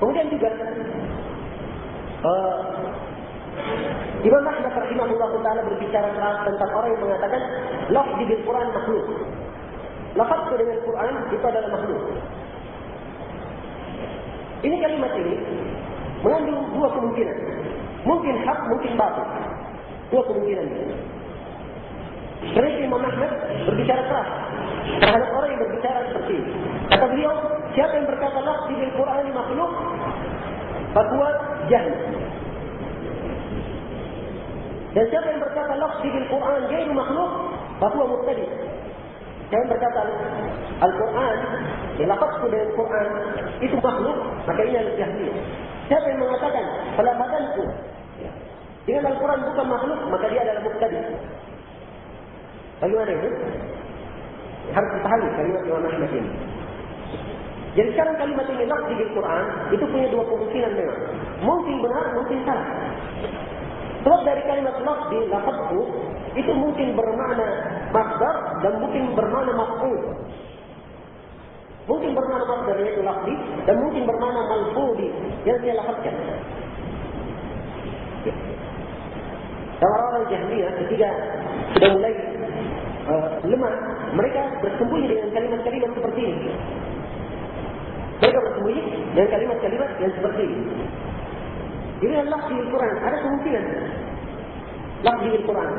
Kemudian juga Imam Ahmad rahimahullah ta'ala berbicara tentang orang yang mengatakan lafzi bil Quran makhluk. Lafaz dengan Quran itu adalah makhluk. Ini kalimat ini mengandung dua kemungkinan. Mungkin hak, mungkin batil. Dua kemungkinan ini. Karena Imam Ahmad berbicara keras terhadap orang yang berbicara seperti ini. Kata beliau, siapa yang berkata lafzi bil Quran makhluk, bahwa jahil. Dan siapa yang berkata lafzi bil Quran ghairu makhluk, bahwa mubtadi'. Siapa yang berkata Al-Quran, lafazku dengan Quran itu makhluk, maka ini adalah jahiliyah. Siapa yang mengatakan pelafadanku dengan Al-Quran bukan makhluk, maka dia adalah mubtadi'. Bagaimana ini? Harus dipahami kalimat Imam Ahmad ini. Jadi sekarang kalimat ini lafzi bil Quran itu punya dua kemungkinan memang. Mungkin benar, mungkin salah. Sebab dari kalimat lafzi, lafazku itu mungkin bermakna masdar dan mungkin bermakna maf'ul. Mungkin bermakna masdar yaitu lafzi dan mungkin bermakna malfudi yang saya lafazkan. Orang-orang Jahmiyah ketika sudah mulai lemah, mereka bersembunyi dengan kalimat-kalimat seperti ini. Mereka bersembunyi dengan kalimat-kalimat yang seperti ini. Jadi lafzi Al-Quran ada kemungkinan lafzi Al-Quran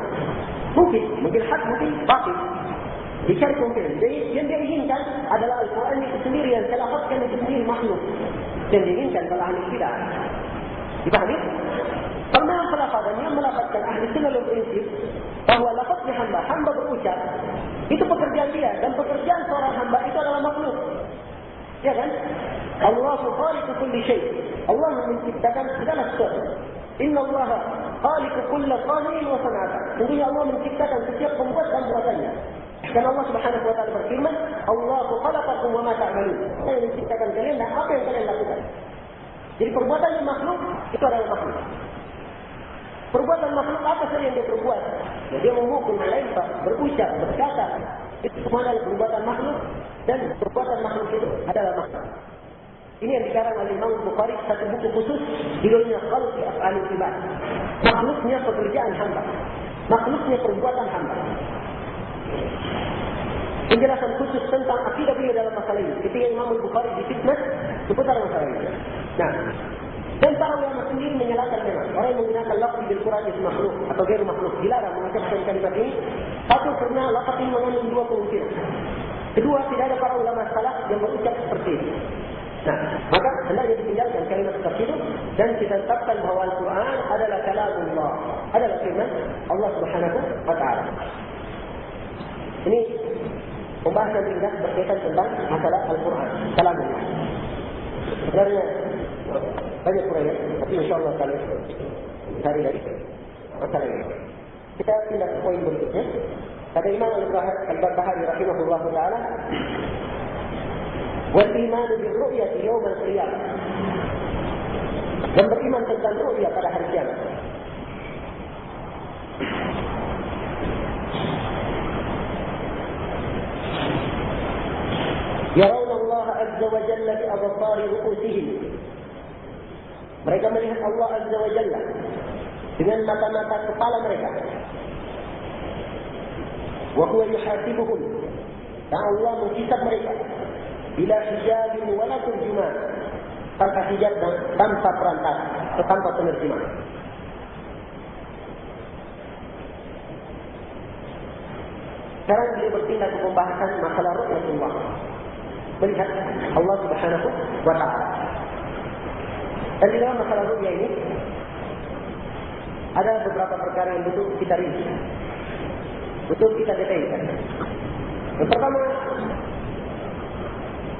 mungkin hak, mungkin batil. Dicari kemungkinan. Jadi yang dia inginkan adalah Al-Quran itu sendiri yang saya lafazkan itu sendiri makhluk. Yang diinginkan oleh ahli bidah. Dipahami? Karena pelafadan yang melafazkan ahli sunnah wal prinsip bahwa lafaznya hamba berucap itu pekerjaan dia dan pekerjaan seorang hamba itu adalah makhluk. Ya kan? Allahu khaliqu kulli syai'. Allah menciptakan segala sesuatu. Inna Allah khaliqu kulli qanin wa san'ata. Sungguhnya Allah menciptakan setiap pembuat dan buatannya. Dan Allah Subhanahu wa taala berfirman, Allahu khalaqakum wa ma ta'malun. Saya menciptakan kalian dan apa yang kalian lakukan. Jadi perbuatan yang makhluk itu adalah makhluk. Perbuatan makhluk apa saja yang dia perbuat? Ya, dia memukul, melempar, berucap, berkata. Itu semua adalah perbuatan makhluk. Dan perbuatan makhluk itu adalah makhluk. Ini yang dikarang oleh Imam Bukhari satu buku khusus judulnya Khalqi Af'alil Ibad. Makhluknya pekerjaan hamba. Makhluknya perbuatan hamba. Penjelasan khusus tentang akidah beliau dalam masalah ini. Ketika Imam Bukhari difitnah seputar masalah ini. Nah, dan para ulama sendiri menyalahkan memang orang yang menggunakan lafaz bil Quran itu makhluk atau ghairu makhluk, dilarang mengucapkan kalimat ini. Satu, karena lafaz ini mengandung dua kemungkinan. Kedua, tidak ada para ulama salaf yang berucap seperti ini. Nah, maka hendaknya ditinggalkan kalimat seperti itu dan kita tetapkan bahwa Al-Quran adalah kalamullah, adalah firman Allah Subhanahu wa taala. Ini pembahasan ringkas berkaitan tentang masalah Al-Quran, kalamullah. Sebenarnya banyak kurangnya, tapi insyaAllah kali hari lagi masalah ini. Kita pindah ke poin berikutnya. Kata Imam Al-Barbahari rahimahullah ta'ala, wal iman bil ru'yati yawm al-qiyamah. Dan beriman tentang ru'ya pada hari kiamat. Yarawna Allah azza wa jalla bi absari ru'usihim. Mereka melihat Allah azza wa jalla dengan mata-mata kepala mereka. Wa huwa yuhasibuhum. Dan Allah menghisab mereka bila hijab wala turjuman, tanpa hijab dan tanpa perantara atau tanpa penerjemah. Sekarang dia berpindah ke pembahasan masalah ru'yatullah, melihat Allah Subhanahu wa ta'ala. Dan di dalam masalah ru'ya ini ada beberapa perkara yang betul kita rinci, betul kita detailkan. Yang pertama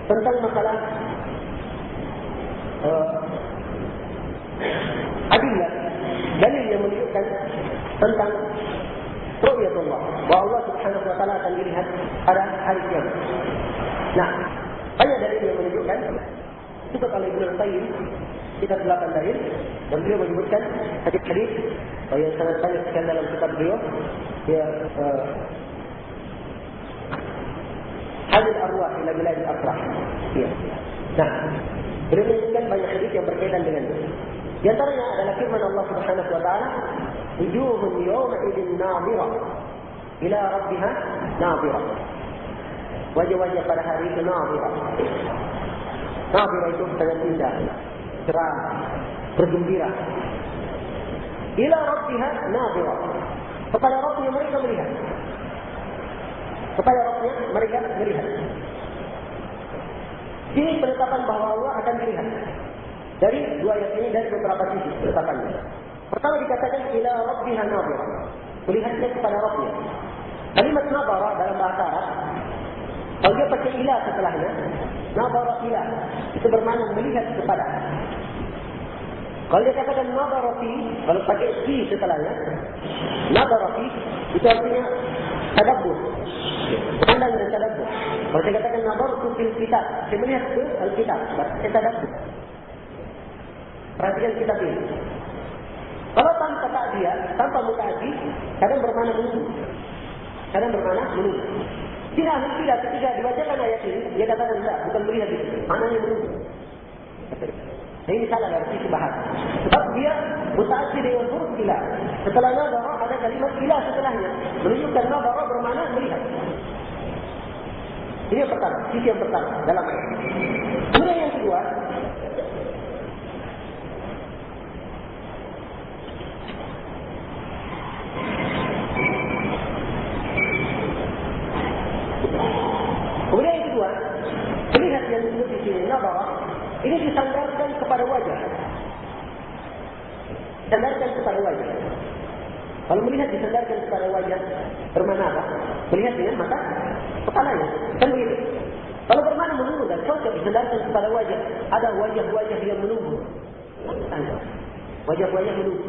tentang masalah adillah, dalil yang menunjukkan tentang ru'yatullah, bahwa Allah Subhanahu wa ta'ala akan dilihat pada hari kiamat. Nah, banyak dalil yang menunjukkan. Itu kalau Ibnu Qayyim kita 8 dalil dan beliau menyebutkan hadis-hadis yang sangat banyak sekali dalam kitab beliau. Dia hadis arwah ila bilad al-afrah. Ya. Nah, Beliau menyebutkan banyak hadis yang berkaitan dengan itu. Di antaranya adalah firman Allah Subhanahu wa taala, "Wujuhun yawma idzin nadhirah ila rabbiha nadhirah." Wajah-wajah pada hari itu nadhirah. Nadhirah itu sangat indah, cerah, bergembira. Ila rabbiha nadhirah. Kepada Rabbnya mereka melihat. Kepada Rabbnya mereka melihat. Ini penetapan bahawa Allah akan dilihat. Dari dua ayat ini, dari beberapa sisi penetapannya. Pertama dikatakan ila rabbiha nadhirah. Melihatnya kepada Rabbnya. Kalimat nadhara dalam bahasa Arab, kalau dia pakai ila setelahnya, nadhara ila, itu bermakna melihat kepada. Kalau dia katakan nadhara fi, kalau pakai fi setelahnya, nadhara fi, itu artinya tadabbur. Pandang dan tadabbur. Kalau saya katakan nadhartu fil kitab, saya melihat ke Alkitab, saya tadabbur. Perhatikan kitab ini. Kalau tanpa ta'diyah, tanpa muta'addi, kadang bermakna menunggu. Kadang bermakna menunggu. Tidak ketika dibacakan ayat ini, dia katakan tidak, bukan melihat itu. Maknanya menunggu. Nah, ini salah dari sisi bahasa. Sebab dia muta'addi dengan huruf ila. Setelah nadhara ada kalimat ila setelahnya. Menunjukkan nadhara bermakna melihat. Ini yang pertama, sisi yang pertama dalam ayat. Kemudian yang kedua, melihat yang disebut di sini nadhara, ini disandarkan kepada wajah. Disandarkan kepada wajah. Kalau melihat disandarkan kepada wajah, bermakna apa? Melihat dengan mata kepalanya. Kan begitu. Kalau bermakna menunggu dan cocok disandarkan kepada wajah, ada wajah-wajah yang menunggu. Wajah-wajah menunggu.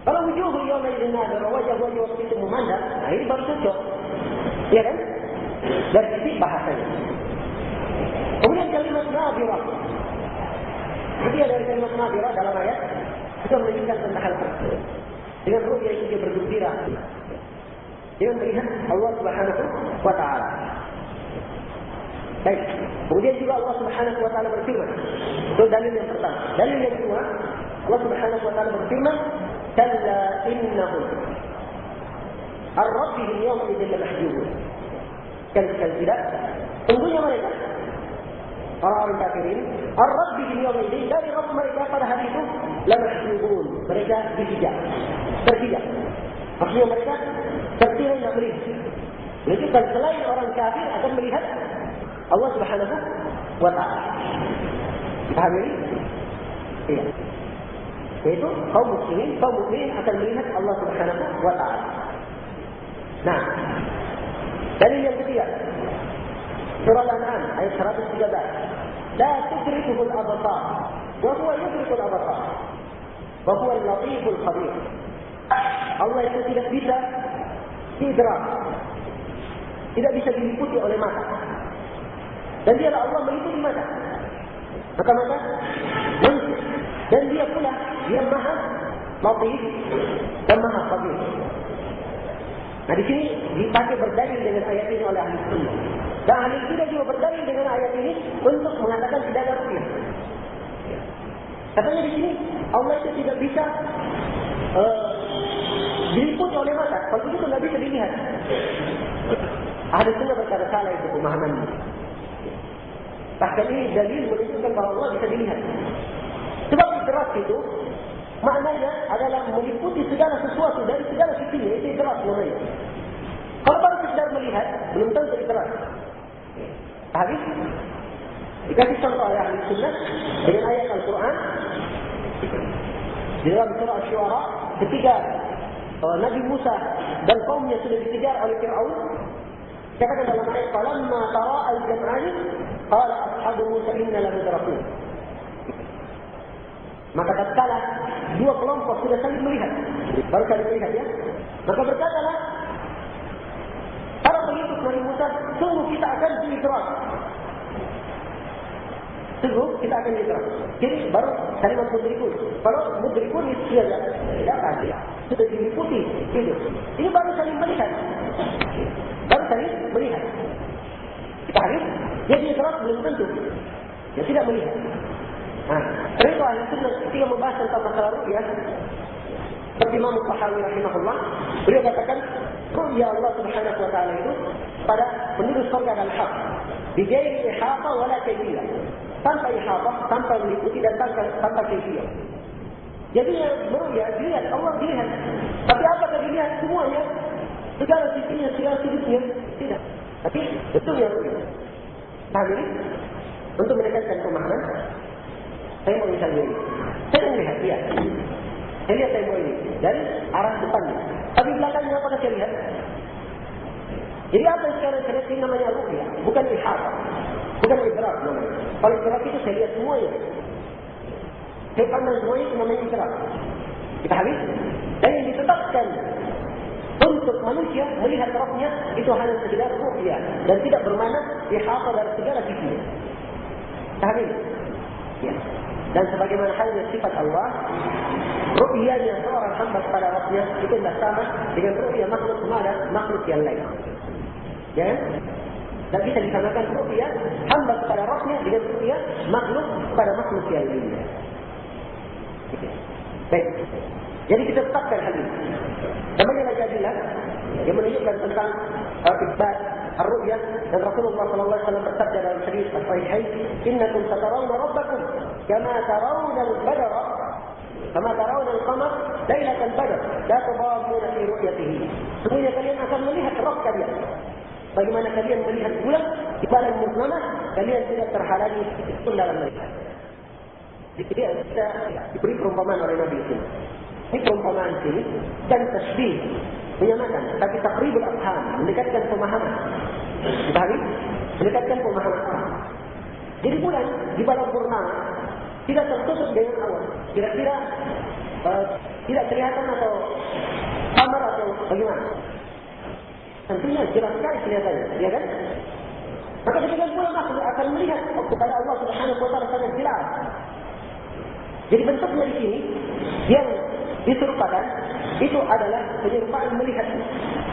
Kalau wujuhul yawma idzin nadhirah, wajah-wajah waktu itu memandang, nah ini baru cocok. Ya kan? Dari sisi bahasanya. Kemudian kalimat nadhirah. Jadi dari kalimat nadhirah dalam ayat kita menunjukkan tentang hal itu. Dengan ru'yah yang dia bergembira. Dengan melihat Allah Subhanahu wa taala. Baik. Kemudian juga Allah Subhanahu wa taala berfirman. Itu dalil yang pertama. Dalil yang kedua, Allah Subhanahu wa taala berfirman, "Kalla innahum ar-rabbihim yawma idzin lamahjubun." Kan tidak. Tunggunya mereka orang-orang kafirin, ar-rabbihim yawma idzin, dari Rabb mereka pada hari itu lamahjubun. Mereka dihijab. Terhijab. Maksudnya mereka tertirai tidak melihat. Menunjukkan selain orang kafir akan melihat Allah Subhanahu wa taala. Paham ini? Iya. Yaitu kaum mukminin akan melihat Allah Subhanahu wa taala. Nah, dalil yang ketiga. Surah Al-An'am ayat 113. La tudrikuhul absar, wa huwa yudrikul absar. Wa huwa al-latiful khabir. Allah itu tidak bisa idrak. Tidak bisa diliputi oleh mata. Dan dialah Allah meliputi mata. Maka mata manusia. Dan dia pula yang maha latif dan maha khabir. Nah di sini dipakai berdalil dengan ayat ini oleh ahli sunnah. Dan ahli sunnah juga berdalil dengan ayat ini untuk mengatakan tidak ada ru'yah. Katanya di sini Allah itu tidak bisa diliputi oleh mata. Kalau begitu tidak bisa dilihat. Ahli sunnah berkata salah itu pemahamannya. Bahkan ini dalil menunjukkan bahawa Allah bisa dilihat. Sebab idrak itu maknanya adalah meliputi segala sesuatu dari segala sisinya. Itu idrak namanya. Kalau baru sekedar melihat, belum tentu idrak. Habis dikasih contoh oleh ahli sunnah dengan ayat Al-Quran di dalam surah Asy-Syu'ara ketika Nabi Musa dan kaumnya sudah dikejar oleh Fir'aun. Katakan dalam ayat falamma tara al-jam'ani qala ashabu Musa inna lamudrakun. Maka tatkala dua kelompok sudah saling melihat, baru saling melihat ya, maka berkatalah para pengikut Nabi Musa, sungguh kita akan diidrak. Sungguh kita akan diidrak. Jadi baru kalimat mudrikun. Kalau mudrikun itu tidak pasti. Sudah diliputi itu. Ini baru saling melihat. Baru saling melihat. Kita harus Jadi terus belum tentu. Dia tidak melihat. Nah, itu ahli sunnah ketika membahas tentang masalah ru'yah, seperti Imam Tahawi rahimahullah, beliau katakan ru'yah Allah Subhanahu wa taala itu pada penduduk surga dan hak. Bighairi ihata wala kaifiyah. Tanpa ihata, tanpa meliputi dan tanpa kaifiyah. Jadi ru'yah dilihat, Allah dilihat. Tapi apakah dilihat semuanya? Segala sisinya, segala sudutnya? Tidak. Tapi betul yang ru'yah. Tapi untuk mendekatkan pemahaman, saya mau misalnya ini. Saya melihat dia. Saya lihat saya mau ini dari arah depannya. Tapi belakangnya apa saya lihat? Jadi apa yang sekarang saya lihat ini namanya ru'yah, bukan ihata, bukan idrak namanya. Kalau idrak itu saya lihat semuanya. Saya pandang semuanya itu namanya idrak. Kita habis. Dan yang ditetapkan untuk manusia melihat Rabbnya itu hanya sekedar ru'yah dan tidak bermakna ihata dari segala sisi. Habis. Ya. Dan sebagaimana halnya sifat Allah, ru'yahnya seorang hamba kepada Rabbnya itu tidak sama dengan ru'yah makhluk kepada makhluk yang lain. Ya? Dan bisa disamakan ru'yah hamba kepada Rabbnya dengan ru'yah makhluk kepada makhluk yang lainnya. Baik. Jadi kita tetapkan hal ini. Dan banyak lagi adilah yang menunjukkan tentang isbat ar-ru'yah, dan Rasulullah sallallahu alaihi wasallam bersabda dalam hadis as-sahihain, "Innakum satarawna rabbakum kama tarawna al-badra kama tarawna al-qamar lailatal badr, la tadamuna fi ru'yatihi." Sungguhnya kalian akan melihat Rabb kalian. Bagaimana kalian melihat bulan di malam purnama, kalian tidak terhalangi pun dalam melihat. Jadi kita diberi perumpamaan oleh Nabi itu. Ini perumpamaan ini dan tasbih, menyamakan, tapi taqribul afham, mendekatkan pemahaman. Dipahami? Mendekatkan pemahaman. Jadi bulan di malam purnama tidak tertutup dengan awan. Kira-kira tidak kelihatan atau samar atau bagaimana? Tentunya jelas sekali kelihatannya, ya kan? Maka ketika bulan akan melihat kepada Allah Subhanahu wa taala sangat jelas. Jadi bentuknya di sini yang diserupakan itu adalah penyerupaan melihat.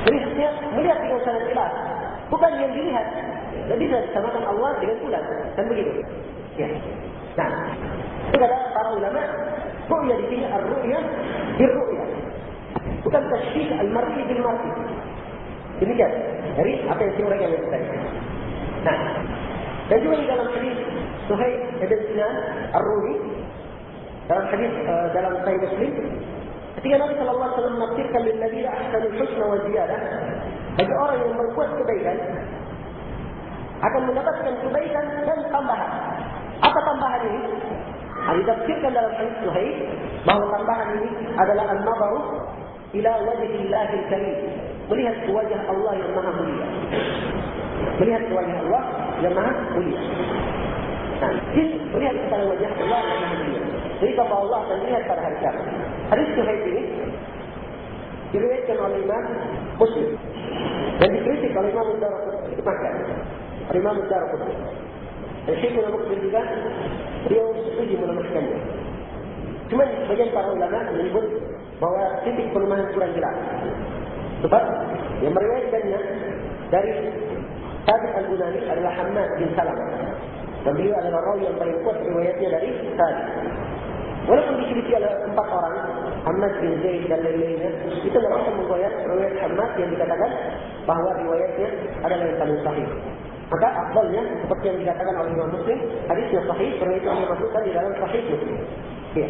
Melihat dengan sangat jelas. Bukan yang dilihat. Dan bisa disamakan Allah dengan bulan. Dan begitu. Ya. Nah, itu kata para ulama, ru'yah di sini ar-ru'yah bir-ru'yah. Bukan tasybih al-mar'i bil-mar'i. Demikian. Dari apa yang mereka lakukan. Nah, dan juga di dalam hadis Suhaib ibn Sinan ar-Rumi, dalam hadis dalam Sahih Muslim, ketika Nabi sallallahu alaihi wasallam menafsirkan lil ladzina ahsanul husna wa ziyadah, bagi orang yang berbuat kebaikan akan mendapatkan kebaikan dan tambahan. Apa tambahan ini? Ditafsirkan dalam hadis Suhaib bahawa tambahan ini adalah an-nazaru ila wajhillahil karim, melihat wajah Allah yang maha mulia. Melihat wajah Allah yang maha mulia. Nah, melihat kepada wajah Allah yang maha mulia. Jadi bahwa Allah akan melihat pada hari kiamat. Hadis Suhaib ini diriwayatkan oleh Imam Muslim dan dikritik oleh Imam Ad-Darqutni. Imam Ad-Darqutni. Dan Syekh Muslim juga beliau setuju menambahkannya. Cuma sebagian para ulama menyebut bahawa titik kelemahan kurang jelas. Sebab yang meriwayatkannya dari Thabit Al-Bunani adalah Hammad bin Salamah. Dan beliau adalah rawi yang paling kuat riwayatnya dari Thabit. Walaupun diselidiki oleh 4 orang, Hammad bin Zaid dan lain-lainnya, itu adalah riwayat Hammad yang dikatakan bahawa riwayatnya adalah yang paling sahih. Maka afdalnya seperti yang dikatakan oleh Imam Muslim, hadisnya sahih, karena itu hanya masukkan di dalam Sahih Muslim. Ya.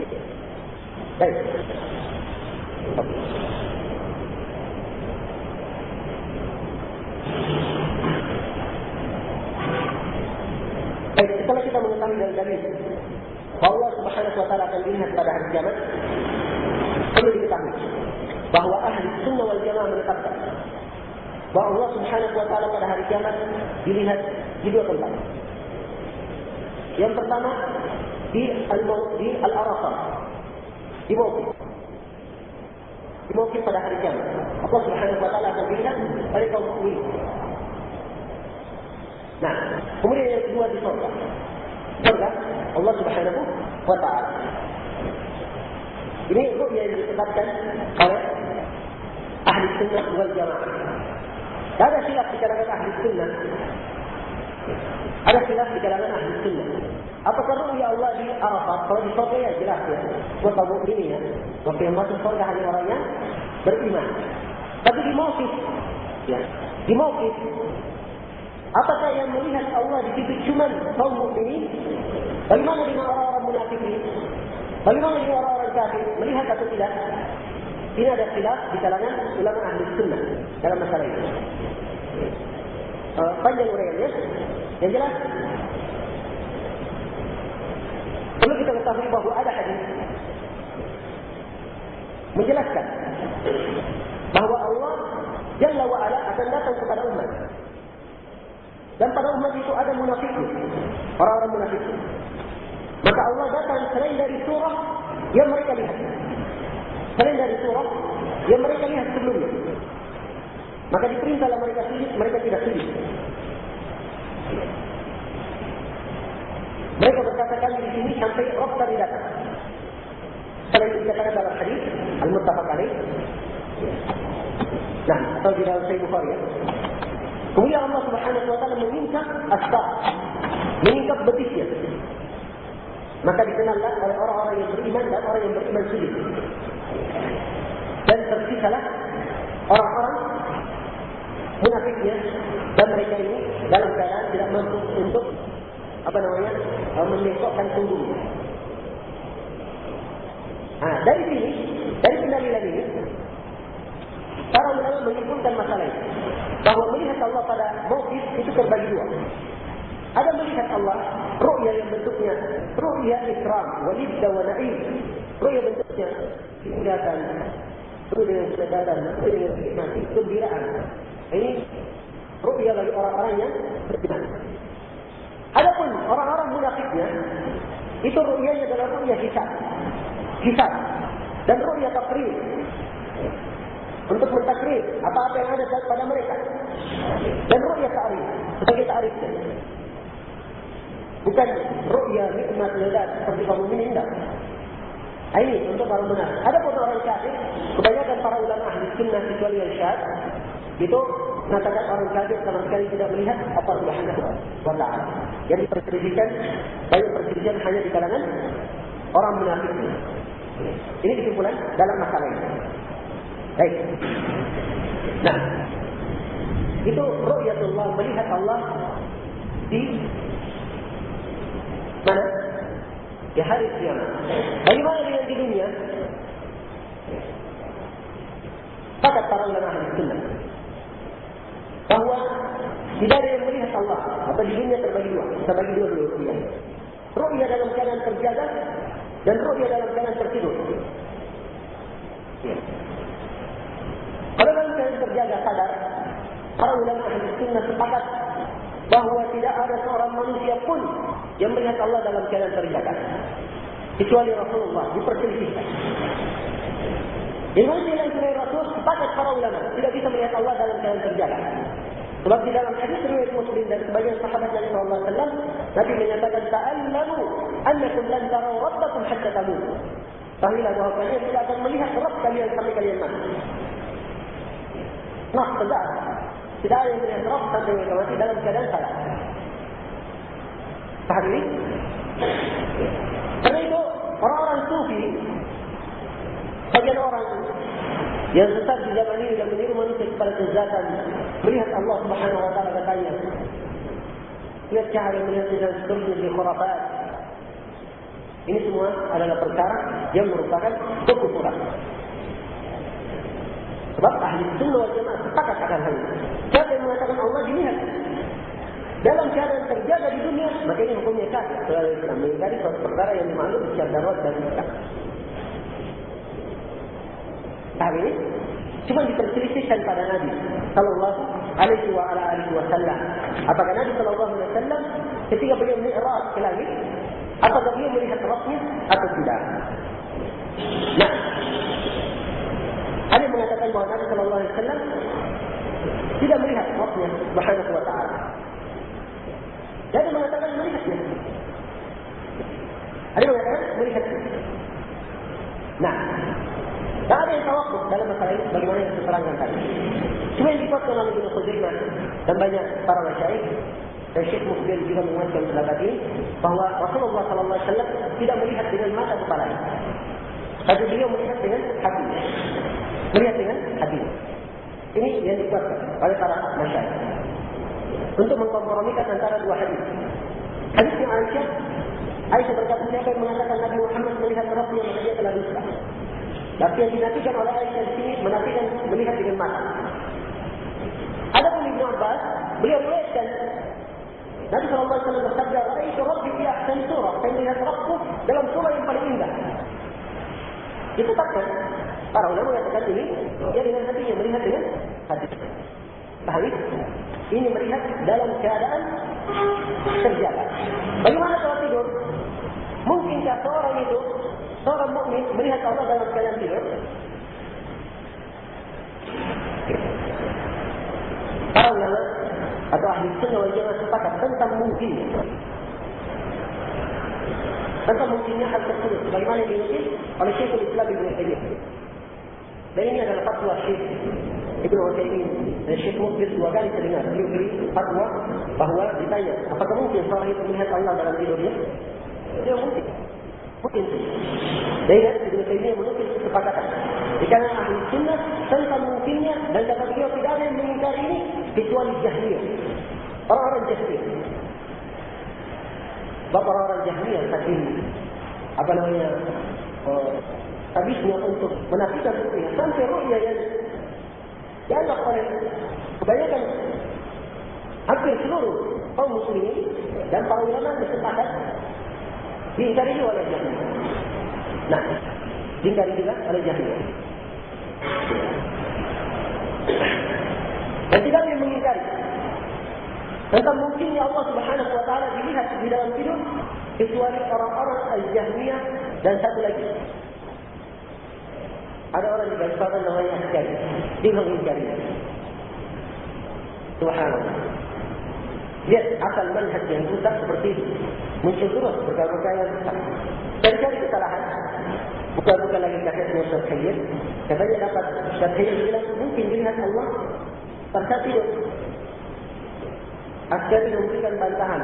Baik. Baik, setelah kita mengetahui dari Allah Subhanahu wa taala akan dilihat pada hari kiamat, perlu diketahui bahawa ahli sunnah wal jamaah menetapkan bahawa Allah Subhanahu wa taala pada hari kiamat dilihat di 2 tempat. Yang pertama di Al-Arafah, di Mawqif. Di Mawqif pada hari kiamat. Allah Subhanahu wa taala akan dilihat oleh kaum mukminin. Nah, kemudian yang kedua di surga. Surga Allah Subhanahu wa taala. Ini ru'yah yang ditetapkan oleh ahli sunnah wal jamaah. Tidak ada silap di kalangan ahli sunnah. Ada Ada khilaf di kalangan ahli sunnah. Apakah ru'ya Allah di Arafat? Kalau di surga ya jelas ya. Buat kaum mukminin ya. Waktu yang masuk surga hanya orang yang beriman. Tapi di Mauqif, ya, di Mauqif, apakah yang melihat Allah di situ cuma kaum mukminin? Bagaimana dengan orang-orang munafik ini? Bagaimana dengan orang-orang kafir? Melihat atau tidak? Ini ada khilaf di kalangan ulama ahli sunnah dalam masalah ini. Panjang uraiannya. Yang jelas, perlu kita ketahui bahawa ada hadis menjelaskan bahawa Allah Jalla wa Ala akan datang kepada umat. Dan pada umat itu ada munafik, orang-orang munafik. Maka Allah datang selain dari surah yang mereka lihat, selain dari surah yang mereka lihat sebelumnya. Maka diperintahlah mereka sujud, mereka tidak sujud. Mereka berkatakan di sini sampai Rabb tadi datang. Selain dikatakan dalam hadis Al-Muttafaq alaih. Nah, atau di dalam Sahih Bukhari ya. Kemudian Allah Subhanahu wa taala mengingkap as-sa', mengingkap betisnya. Maka dikenallah oleh orang-orang yang beriman dan orang yang beriman sujud. Dan tersisalah orang-orang munafiknya, dan mereka ini dalam keadaan tidak mampu untuk membengkokkan punggungnya. Dari sini, dari pendalilan ini, para ulama menyimpulkan masalah ini, bahawa melihat Allah pada Mauqif itu terbagi dua. Ada melihat Allah, ru'ya yang bentuknya ru'ya ikram, walidda wa na'im. Ru'ya bentuknya kelihatan, penuh dengan kesedaran, penuh dengan nikmati, kegembiraan. Ini ru'ya bagi orang-orang yang beriman. Adapun orang-orang munafiknya, itu ru'yanya adalah ru'ya hisab. Hisab dan ru'ya takrir. Untuk mentakrir apa-apa yang ada pada mereka. Dan ru'ya ta'rif, sebagai ta'rifnya. Bukan ru'ya nikmat lezat seperti kaum mukminin tidak. Ini untuk orang benar. Adapun orang kafir, kebanyakan para ulama ahli sunnah kecuali yang syad, itu mengatakan orang kafir sama sekali tidak melihat apa Subhanahu wa ta'ala. Yang diperselisihkan, banyak perselisihan hanya di kalangan orang munafik. Ini kesimpulan dalam masalah ini. Baik. Nah, itu ru'yatullah, melihat Allah di mana? Di hari kiamat. Bagaimana dengan di dunia? Kata para ulama ahli sunnah bahawa tidak ada yang melihat Allah, atau di dunia terbagi dua. Kita bagi dua dulu ru'ya. Ru'ya dalam keadaan terjaga dan ru'ya dalam keadaan tertidur. Ya. Kalau dalam keadaan terjaga sadar, para ulama ahli sunnah sepakat bahawa tidak ada seorang manusia pun yang melihat Allah dalam keadaan terjaga, kecuali Rasulullah. Diperselisihkan. Yang manusia yang selain Rasul, sepakat para ulama tidak bisa melihat Allah dalam keadaan terjaga. Sebab di dalam hadis riwayat Muslim dan sebagian sahabat Nabi sallallahu alaihi wasallam, Nabi menyatakan ta'allamu annakum lan taraw rabbakum hatta tamut. Tahuilah bahawa kalian tidak akan melihat Rabb kalian sampai kalian mati. Nah, tegas. Tidak ada yang melihat Rabb sampai mereka mati dalam keadaan salah. Paham ini? Karena itu orang-orang sufi, bagian orang yang sesat di zaman ini dan meniru manusia kepada kezatan, melihat Allah Subhanahu wa taala katanya, lihat cahaya, melihat dan seterusnya di khurafat. Ini semua adalah perkara yang merupakan kekufuran. Sebab ahli sunnah wal jamaah sepakat akan hal ini. Siapa yang mengatakan Allah dilihat dalam keadaan terjaga di dunia, maka ini hukumnya kafir. Kalau Islam mengingkari suatu perkara yang dimaklum secara darurat dan mutlak. Tapi ini cuma diperselisihkan pada Nabi sallallahu alaihi wasallam. Apakah Nabi sallallahu alaihi wasallam ketika beliau mi'raj ke langit, apakah beliau melihat Rabbnya atau tidak? Nah, ada yang mengatakan bahawa Nabi sallallahu alaihi wasallam tidak melihat Rabbnya Subhanahu wa taala. Ada yang mengatakan melihatnya. Ada yang mengatakan melihatnya. Nah, tak ada yang tawakuf dalam masalah ini bagaimana yang diterangkan tadi. Cuma yang dikuatkan oleh Ibnu Khuzaimah dan banyak para masyayikh, dan Syekh Mukbil juga menguatkan pendapat ini, bahawa Rasulullah SAW tidak melihat dengan mata kepalanya, tapi beliau melihat dengan hatinya. Melihat dengan hatinya. Ini yang dikuatkan oleh para masyayikh untuk mengkompromikan antara dua hadis. Hadisnya Aisyah berkata, siapa yang mengatakan Nabi Muhammad melihat Rabbnya, maka dia telah dusta. Tapi yang dinafikan oleh Aisyah di sini menafikan melihat dengan mata. Adapun Ibnu Abbas, beliau riwayatkan Nabi SAW bersabda, "Ra'aitu Rabbi fi ahsani surah." Saya melihat Rabbku dalam surah yang paling indah. Ditetapkan. Para ulama mengatakan ini, dia dengan hatinya, melihat dengan hati. Baik, ini melihat dalam keadaan terjaga. Bagaimana kalau tidur? Mungkinkah seorang mukmin melihat Allah dalam keadaan tidur? Para ulama atau ahli sunnah wal jamaah sepakat tentang mungkinnya. Tentang mungkinnya hal tersebut. Bagaimana yang dinukil oleh Syekhul Islam Ibnu Taimiyah. Dan ini adalah fatwa Syekh Ibnu Utsaimin dan Syekh Mukbil 2 kali terdengar. Beliau beri fatwa bahawa ditanya, apakah mungkin seorang itu melihat Allah dalam tidurnya? Dia mungkin. Mungkin. Dan Ibnu Taimiyah menukil kesepakatan. Dikarenakan ahli sunnah tentang mungkinnya, dan kata beliau tidak ada yang mengingkari ini kecuali Jahmiyah. Orang-orang Jahmiyah. Sebab orang-orang Jahmiyah saking habisnya untuk menafikan ru'yah, sampai ru'yah yang dianggap oleh kebanyakan hampir seluruh kaum muslimin dan para ulama bersepakat diingkari oleh Jahmiyah. Nah, diingkari juga oleh Jahmiyah. Dan tidak ada yang mengingkari tentang mungkinnya Allah Subhanahu wa taala dilihat di dalam tidur kecuali orang-orang Al-Jahmiyah dan satu lagi. Ada orang di Balikpapan namanya Askari. Dia mengingkari. Subhanallah. Lihat asal manhaj yang rusak seperti itu. Muncul terus perkara-perkara yang rusak. Cari-cari kesalahan. Bukan lagi kasetnya Ustaz Khayyid. Katanya dapat Ustaz Khayyid bilang mungkin dilihat Allah pada tidur. Askari memberikan bantahan.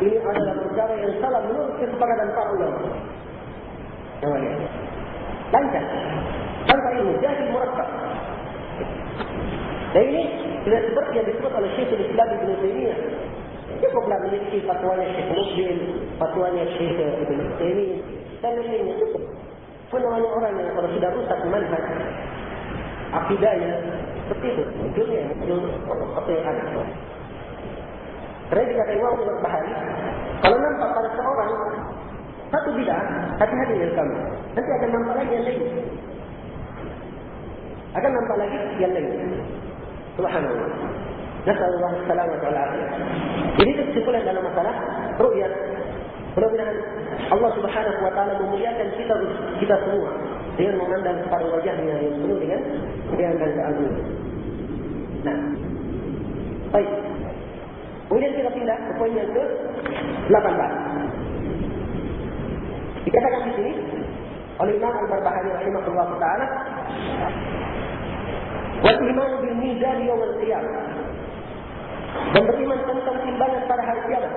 Ini adalah perkara yang salah menurut kesepakatan para ulama. Yang lain. Lancar. Tanpa ilmu, jahil murakkab. Dan ini tidak seperti yang disebut oleh Syekhul Islam Ibnu Taimiyah. Cukuplah memiliki fatwanya Syekh Mukbil, fatwanya Syekh Ibnu Taimiyah, dan lainnya cukup. Namanya orang yang kalau sudah rusak manhaj akidahnya seperti itu, ujungnya apa yang ada. Karena dikata Imam Al-Bahari, kalau nampak pada seorang satu bidah, hati-hati dengan kamu. Nanti akan nampak lagi yang lain. Akan nampak lagi yang lain. Subhanallah. Nasallallahu alaihi wasallam. Jadi itu kesimpulan dalam masalah ru'yah. Mudah-mudahan Allah Subhanahu wa taala memuliakan kita semua dengan memandang kepada wajahnya yang penuh dengan kemuliaan dan keagungan. Nah, baik. Kemudian kita pindah ke poin yang ke-18. Dikatakan di sini oleh Imam Al-Barbahari rahimahullah taala, wal iman bil mizan yaum al-qiyamah. Dan beriman tentang timbangan pada hari kiamat.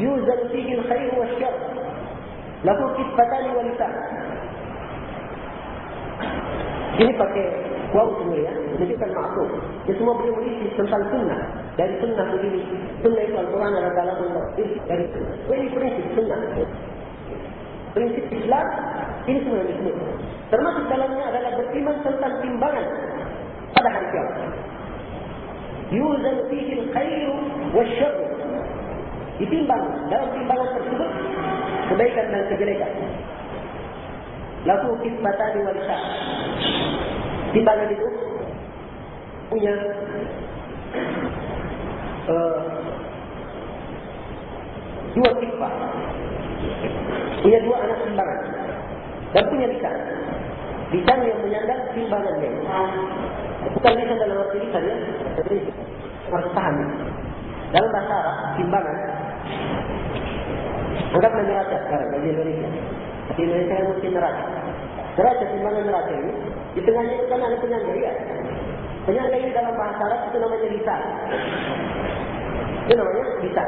Yuzan fihi al-khair wa syarr. Lahu kifatan wa lisan. Ini pakai waw semua ya, menunjukkan maksud. Dia semua boleh berisi tentang sunnah. Dari sunnah begini, sunnah itu Al-Quran adalah kalamullah. Dari ini prinsip sunnah. Prinsip Islam, ini semua yang disebut. Termasuk dalamnya adalah beriman tentang timbangan pada hari kiamat. Yuzan fihi al-khair wa syarr. Ditimbang dalam timbangan tersebut kebaikan dan kejelekan. Lahu kismatan wa lisan. Timbangan itu punya dua kismah, punya dua anak timbangan, dan punya lisan. Lisan yang menyandang timbangannya. Bukan lisan dalam arti lisan ya, tapi harus paham. Dalam bahasa Arab, timbangan. Anggaplah neraca sekarang bagi Indonesia. Di Indonesia yang mungkin neraca. Neraca, timbangan neraca ini. Di tengahnya itu kan ada penyangga, ya. Penyangga ini dalam bahasa Arab itu namanya lisan. Itu namanya bisa.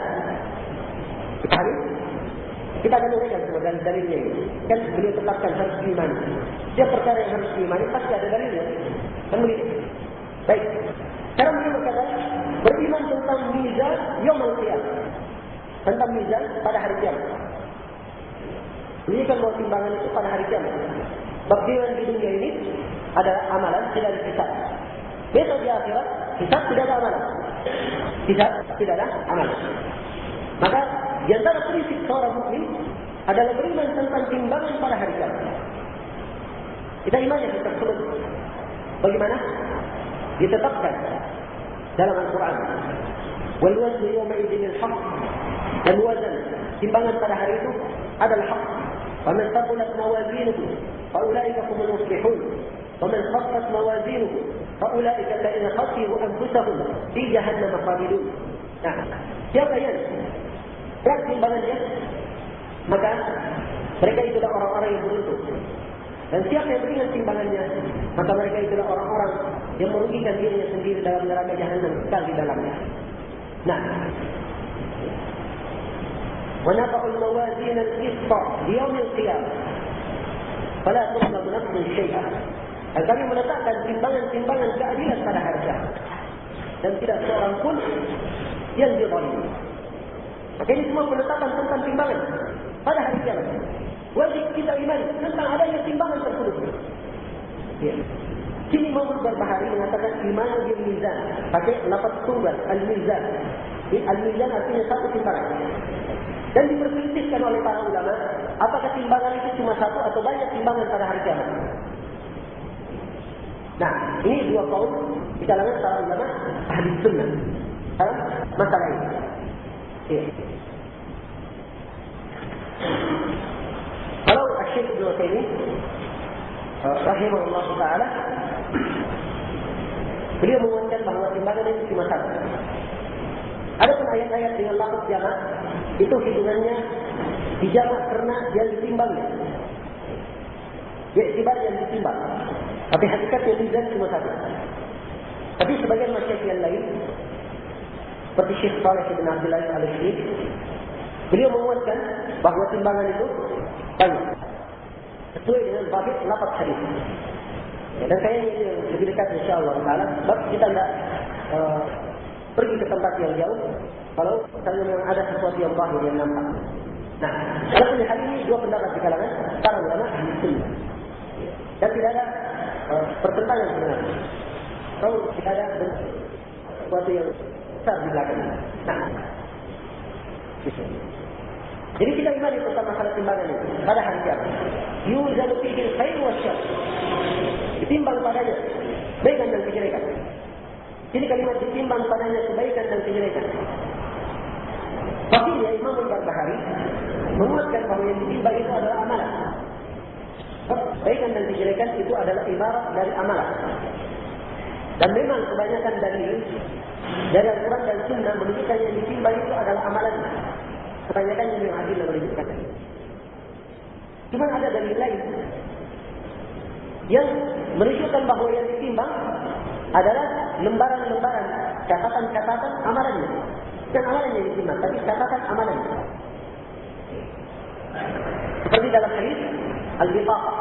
Kita hari kita akan uraikan semua dalil-dalilnya ini. Kan beliau tetapkan harus diimani. Dia perkara yang harus diimani pasti ada dalilnya. Kan begitu. Baik. Sekarang beliau berkata beriman tentang mizan yaumul qiyamah. Tentang mizan pada hari kiamat. Ini kan bahwa timbangan itu pada hari kiamat. Bagaimana di dunia ini ada amalan tidak ada hisab. Besok di akhirat hisab tidak ada amalan. Hisab tidak ada amalan. Maka di antara prinsip seorang mukmin adalah beriman tentang timbangan pada hari kiamat. Kita iman yang tersebut. Bagaimana? Ditetapkan dalam Al-Quran. Wal waznu yawma idzin al-haq. Dan wazan timbangan pada hari itu adalah hak. Faman thaqulat mawazinuhu faulaika humul muflihun. Waman khaffat mawazinuhu faulaika alladhina khasiru anfusahum fi jahannam khalidun. Nah, siapa yang berat timbangannya? Maka mereka itulah orang-orang yang beruntung. Dan siapa yang ringan timbangannya? Maka mereka itulah orang-orang yang merugikan dirinya sendiri dalam neraka jahannam kekal di dalamnya. Nah, ونضع الموازين القسط ليوم القيامة فلا تظلم نفس شيئا. Dan kami meletakkan timbangan-timbangan keadilan pada hari kiamat. Dan tidak seorang pun yang dizalimi. Maka ini semua penetapan tentang timbangan pada hari kiamat. Wajib kita imani tentang adanya timbangan tersebut. Ya. Sini Imam Barbahari mengatakan iman bil mizan. Pakai lafaz tunggal al-mizan. Al-mizan artinya satu timbangan. Dan diperselisihkan oleh para ulama, apakah timbangan itu cuma satu atau banyak timbangan pada hari kiamat. Nah, ini dua kaum di kalangan para ulama ahli sunnah dalam masalah ini. Ya. Kalau Syekh Ibnu Utsaimin rahimahullah taala beliau menguatkan bahawa timbangan itu cuma satu. Adapun ayat-ayat dengan lafaz jamak itu hitungannya dijamak karena yang ditimbangnya. Ya, tiba yang ditimbang. Tapi hakikatnya mizan cuma satu. Tapi sebagian masyayikh yang lain seperti Syekh Shalih bin Abdul Aziz Al-Syekh, beliau menguatkan bahawa timbangan itu banyak. Sesuai dengan zahir lafaz hadis. Ya, dan kayaknya ini lebih dekat insya-Allah taala sebab kita tidak pergi ke tempat yang jauh kalau memang ada sesuatu yang zahir yang nampak. Nah, dalam hal ini dua pendapat di kalangan para ulama ahli sunnah. Dan tidak ada pertentangan sebenarnya. Kalau tidak ada sesuatu yang besar di belakang. Nah, jadi kita imani tentang masalah timbangan ini pada hari kiamat. Yuzanu fihi al-khair wa syarr. Ditimbang padanya kebaikan dan kejelekan. Ini kalimat ditimbang padanya kebaikan dan kejelekan. Tapi ya Imam Al-Barbahari menguatkan bahawa yang ditimbang itu adalah amalan. Kebaikan dan kejelekan itu adalah ibarat dari amalan. Dan memang kebanyakan dalil dari Al-Quran dan Sunnah menunjukkan yang ditimbang itu adalah amalan. Kebanyakan yang adil menunjukkan. Cuma ada dalil lain yang menunjukkan bahawa yang ditimbang adalah lembaran-lembaran catatan-catatan amalannya. Bukan amalannya yang ditimbang, tapi catatan amalannya. Seperti dalam hadis Al-Bitaqah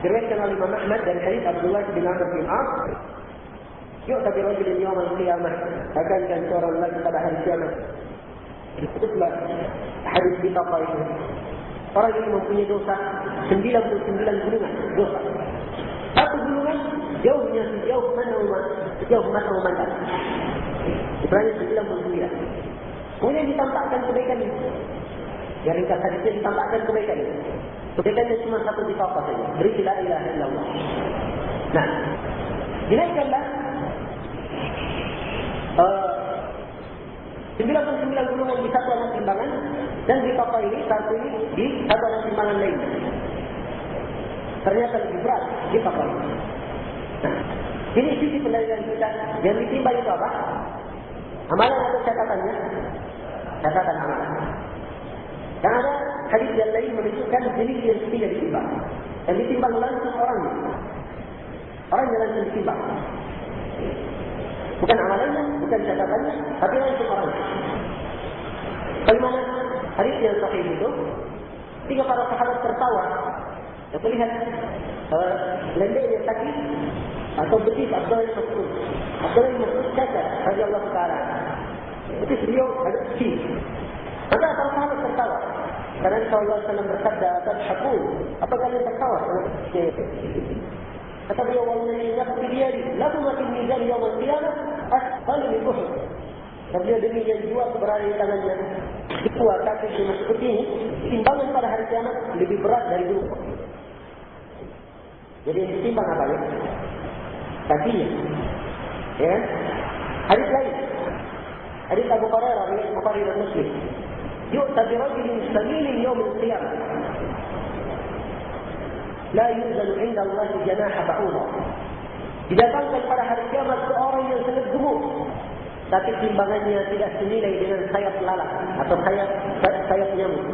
diriwayatkan oleh Imam Ahmad dari hadis Abdullah bin Amr bin As, yu'ta bi rajulin yawm al-qiyamah, akan seorang lagi pada hari kiamat. Disebutlah hadis Bitaqah itu. Orang ini mempunyai dosa 99 gulungan dosa. Satu gulungan jauhnya sejauh mana memandang. Sebenarnya 99. Kemudian ditampakkan kebaikan itu. Yang ringkas hadisnya ditampakkan kebaikan itu. Kebaikannya cuma satu Bitaqah saja. Beri la ilaha illallah. Nah, dinaikkanlah 99 gulungan di satu anak timbangan dan Bitaqah ini satu ini di satu anak timbangan lain. Ternyata lebih berat Bitaqah ini. Nah, ini sisi pendalilan kita yang ditimbang itu apa? Amalan atau catatannya? Catatan amalan. Dan ada hadis yang lain menunjukkan jenis yang tidak ditimbang. Dan ditimbang langsung orangnya. Orangnya langsung ditimbang. Bukan amalannya, bukan catatannya, tapi langsung orangnya. Bagaimana hadis yang sahih itu? Ketika para sahabat tertawa, kita lihat lendeknya kaki atau betis Abdullah bin Mas'ud. Abdullah bin Mas'ud kata, radhiyallahu ta'ala, betis beliau ada kecil. Maka para sahabat tertawa. Karena Rasulullah SAW bersabda, "Tadhakun." Apa kalian tertawa? Kata beliau, "Wallahi nafsi biyadi, la tumakin mizan yaum al-qiyamah asfal min Uhud." Kata beliau, demi yang jiwa berada di tangannya, dua kaki cuma seperti ini, timbangan pada hari kiamat lebih berat dari dulu. Jadi yang ditimbang apa ya? Kakinya. Ya kan? Hadis lain. Hadis Abu Hurairah riwayat Bukhari dan Muslim. Yu'ta bi rajulin samilin yawm al-qiyamah. La yuzanu 'inda Allah janaha ba'udah. Didatangkan pada hari kiamat seorang yang sangat gemuk, tapi timbangannya tidak senilai dengan sayap lalat atau sayap nyamuk.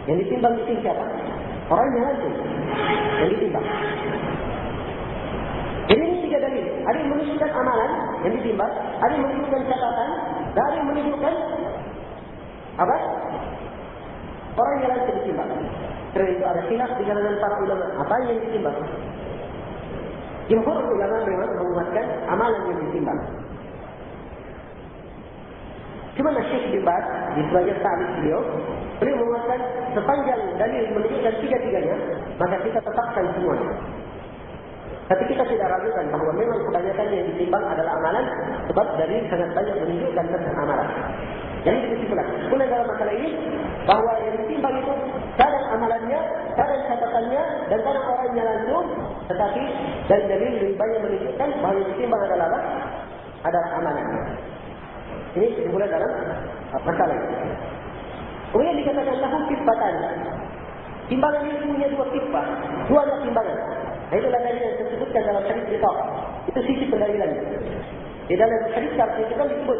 Yang ditimbang di sini siapa? Orangnya langsung yang ditimbang. Jadi ini tiga dalil. Ada yang menunjukkan amalan yang ditimbang, ada yang menunjukkan catatan, dan ada yang menunjukkan apa? Orang yang langsung ditimbang. Karena itu ada khilaf di kalangan para ulama. Apa yang ditimbang? Jumhur ulama memang menguatkan amalan yang ditimbang. Cuma Syekh bin Baz di sebagian ta'liq beliau menguatkan sepanjang dalil menunjukkan tiga-tiganya, maka kita tetapkan semuanya. Tapi kita tidak ragukan bahawa memang kebanyakan yang ditimbang adalah amalan, sebab dalil sangat banyak menunjukkan tentang amalan. Jadi kesimpulan. Kemudian dalam masalah ini, bahawa yang ditimbang itu kadang amalannya, kadang catatannya, dan kadang orangnya langsung, tetapi dari dalil lebih banyak menunjukkan bahawa yang ditimbang adalah apa? Adalah amalan. Ini kesimpulan dalam masalah ini. Kemudian dikatakan lahu kifatan. Timbangan ini punya dua kifat, dua timbangan. Nah, itulah dalil yang disebutkan dalam hadis Bitaqah. Itu sisi pendalilannya. Di dalam hadis itu kan disebut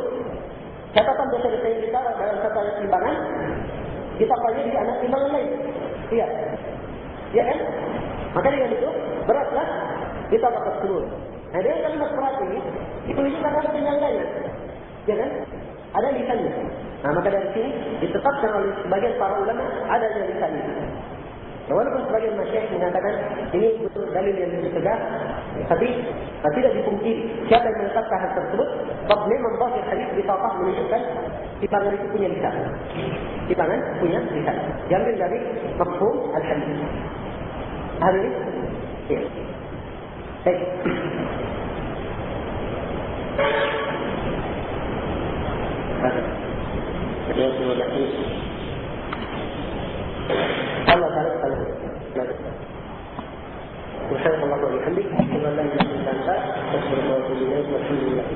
catatan dosa-dosa yang ditaruh dalam satu timbangan, ditambahnya di anak timbangan lain. Iya. Ya kan? Maka dengan itu beratlah ditambah tersebut. Nah, dengan kalimat berat ini ditunjukkan ada penyangganya. Ya kan? Ada lisannya. Nah, maka dari sini ditetapkan oleh sebagian para ulama adanya lisannya. Walaupun sebagian masyayikh mengatakan ini betul dalil yang tegas, tapi tidak dipungkiri siapa yang menetapkan hal tersebut. Sebab memang zahir hadis Bitaqah menunjukkan timbangan itu punya lisan. Timbangan punya lisan. Diambil dari mafhum al-hadis. Hari ini? Ya. Baik. Terima kasih. Allah Taala taala. Subhanallah wa bihamdihi, wa la ilaha illa anta, astaghfiruka wa atubu ilaik. Walhamdulillah.